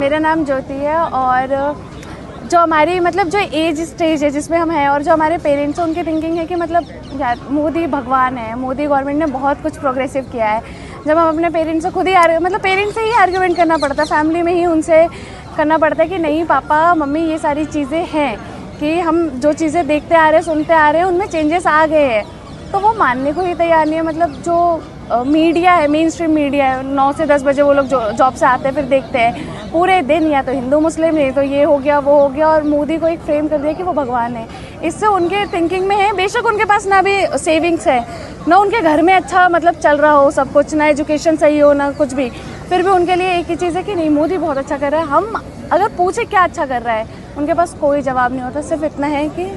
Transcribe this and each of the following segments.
मेरा नाम ज्योति है और जो हमारी मतलब जो एज स्टेज है जिसमें हम हैं और जो हमारे पेरेंट्स हैं उनकी थिंकिंग है कि मतलब यार मोदी भगवान है, मोदी गवर्नमेंट ने बहुत कुछ प्रोग्रेसिव किया है। जब हम अपने पेरेंट्स से खुद ही मतलब पेरेंट्स से ही आर्ग्यूमेंट करना पड़ता है, फैमिली में ही उनसे करना पड़ता है कि नहीं पापा मम्मी ये सारी चीज़ें हैं कि हम जो चीज़ें देखते आ रहे हैं सुनते आ रहे हैं उनमें चेंजेस आ गए हैं, तो वो मानने को ही तैयार नहीं है। मतलब जो मीडिया है, मेन स्ट्रीम मीडिया है, 9 से 10 बजे वो लोग जॉब से आते हैं फिर देखते हैं पूरे दिन या तो हिंदू मुस्लिम, नहीं तो ये हो गया वो हो गया, और मोदी को एक फ्रेम कर दिया कि वो भगवान है। इससे उनके थिंकिंग में है, बेशक उनके पास ना भी सेविंग्स है, ना उनके घर में अच्छा मतलब चल रहा हो सब कुछ, ना एजुकेशन सही हो, ना कुछ भी, फिर भी उनके लिए एक ही चीज़ है कि नहीं मोदी बहुत अच्छा कर रहा है। हम अगर पूछे क्या अच्छा कर रहा है, उनके पास कोई जवाब नहीं होता, सिर्फ इतना है कि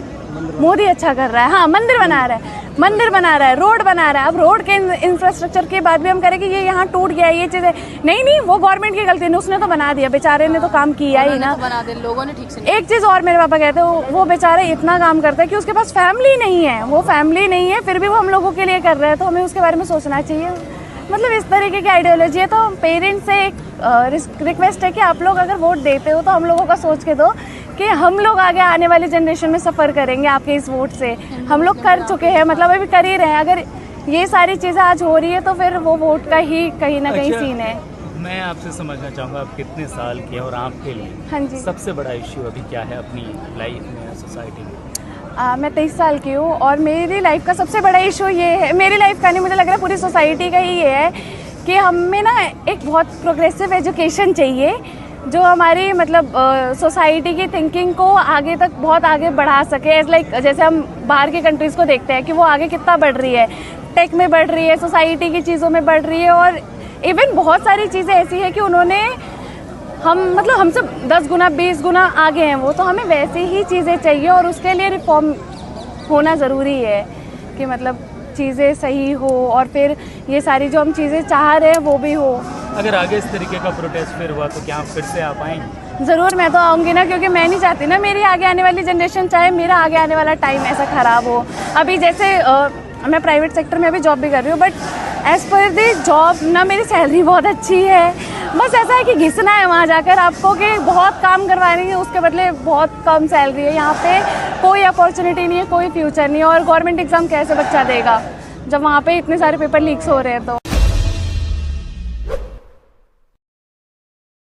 मोदी अच्छा कर रहा है। हाँ, मंदिर बना रहा है, रोड बना रहा है। अब रोड के इंफ्रास्ट्रक्चर के बाद भी हम करें कि ये यहाँ टूट गया है, ये चीज़ें नहीं, वो गवर्नमेंट की गलती नहीं, उसने तो बना दिया, बेचारे ने तो काम किया ही ना, बना दिया लोगों ने ठीक से। एक चीज़ और मेरे पापा कहते हैं, वो बेचारे इतना काम करता है कि उसके पास फैमिली नहीं है, फिर भी वो हम लोगों के लिए कर रहे हैं, तो हमें उसके बारे में सोचना चाहिए। मतलब इस तरीके की आइडियोलॉजी है। तो पेरेंट्स से एक रिक्वेस्ट है कि आप लोग अगर वोट देते हो तो हम लोगों का सोच के दो कि हम लोग आगे आने वाली जनरेशन में सफ़र करेंगे आपके इस वोट से। हम लोग कर चुके हैं, मतलब अभी कर ही रहे हैं। अगर ये सारी चीज़ें आज हो रही है तो फिर वो वोट का ही कहीं ना कहीं सीन है। मैं आपसे समझना चाहूँगा आप कितने साल के और आपके लिए हाँ जी, सबसे बड़ा इश्यू अभी क्या है अपनी लाइफ में, सोसाइटी में? मैं 23 साल की हूँ और मेरी लाइफ का सबसे बड़ा इशू ये है, मेरी लाइफ का नहीं, मुझे लग रहा है पूरी सोसाइटी का ही ये है कि हमें ना एक बहुत प्रोग्रेसिव एजुकेशन चाहिए जो हमारी मतलब सोसाइटी की थिंकिंग को आगे तक बहुत आगे बढ़ा सके। एज लाइक जैसे हम बाहर की कंट्रीज़ को देखते हैं कि वो आगे कितना बढ़ रही है, टेक में बढ़ रही है, सोसाइटी की चीज़ों में बढ़ रही है, और इवन बहुत सारी चीज़ें ऐसी है कि उन्होंने मतलब हमसे 10 गुना 20 गुना आगे हैं वो, तो हमें वैसी ही चीज़ें चाहिए और उसके लिए रिफॉर्म होना ज़रूरी है कि मतलब चीज़ें सही हो और फिर ये सारी जो हम चीज़ें चाह रहे हैं वो भी हो। अगर आगे इस तरीके का प्रोटेस्ट फिर हुआ तो क्या आप फिर से आ पाएंगे? ज़रूर, मैं तो आऊँगी ना, क्योंकि मैं नहीं चाहती ना मेरी आगे आने वाली जनरेशन, चाहे मेरा आगे आने वाला टाइम ऐसा ख़राब हो। अभी जैसे मैं प्राइवेट सेक्टर में अभी जॉब भी कर रही हूँ, but as per the job ना मेरी सैलरी बहुत अच्छी है, बस ऐसा है कि घिसना है वहाँ जाकर आपको कि बहुत काम करवाएंगे, उसके बदले बहुत कम सैलरी है। यहाँ पे कोई अपॉर्चुनिटी नहीं है, कोई फ्यूचर नहीं है, और गवर्नमेंट एग्ज़ाम कैसे बच्चा देगा जब वहाँ पे इतने सारे पेपर लीक्स हो रहे हैं। तो